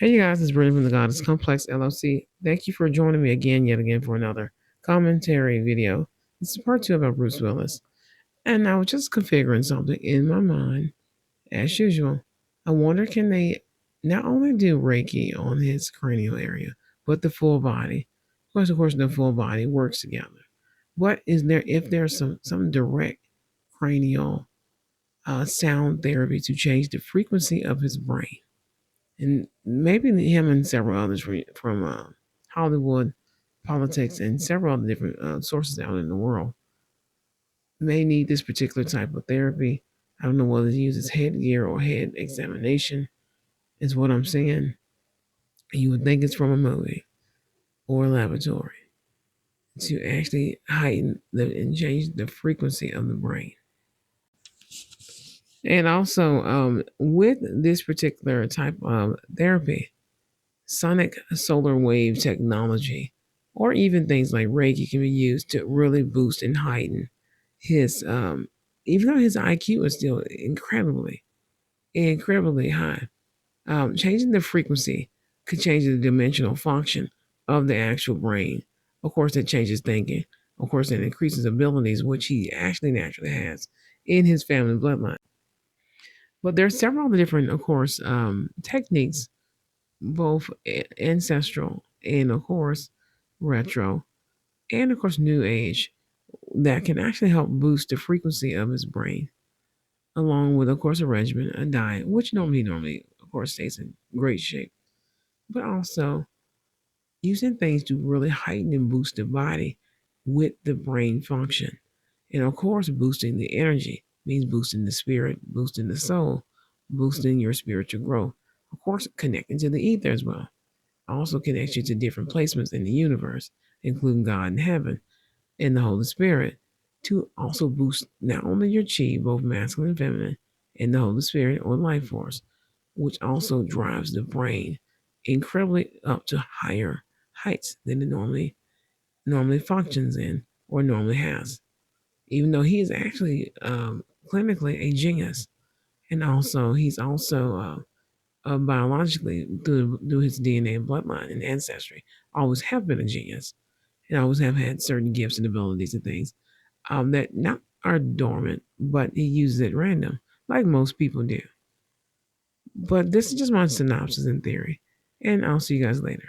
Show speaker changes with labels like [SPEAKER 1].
[SPEAKER 1] Hey, you guys, it's Brittany from the Goddess Complex LLC. Thank you for joining me yet again, for another commentary video. This is part two about Bruce Willis. And I was just configuring something in my mind, as usual. I wonder, can they not only do Reiki on his cranial area, but the full body? Of course, the full body works together. What is there, if there's some direct cranial sound therapy to change the frequency of his brain? And maybe him and several others from Hollywood, politics, and several other different sources out in the world may need this particular type of therapy. I don't know whether it uses headgear or head examination, is what I'm saying. You would think it's from a movie or a laboratory to actually heighten and change the frequency of the brain. And also, with this particular type of therapy, sonic solar wave technology, or even things like Reiki can be used to really boost and heighten his, even though his IQ is still incredibly high. Changing the frequency could change the dimensional function of the actual brain. Of course, that changes thinking. Of course, it increases abilities, which he actually naturally has in his family bloodline. But there are several other different, of course, techniques, both ancestral and, of course, retro, and, of course, new age, that can actually help boost the frequency of his brain, along with, of course, a regimen, a diet, which normally, of course, stays in great shape, but also using things to really heighten and boost the body with the brain function. And, of course, boosting the energy means boosting the spirit, boosting the soul, boosting your spiritual growth. Of course, connecting to the ether as well. Also connects you to different placements in the universe, including God in heaven and the Holy Spirit, to also boost not only your chi, both masculine and feminine, and the Holy Spirit or life force, which also drives the brain incredibly up to higher heights than it normally functions in or normally has. Even though he is actually clinically a genius, and also he's also biologically through his DNA and bloodline and ancestry, always have been a genius and always have had certain gifts and abilities and things that not are dormant, but he uses it random, like most people do. But this is just my synopsis in theory, and I'll see you guys later.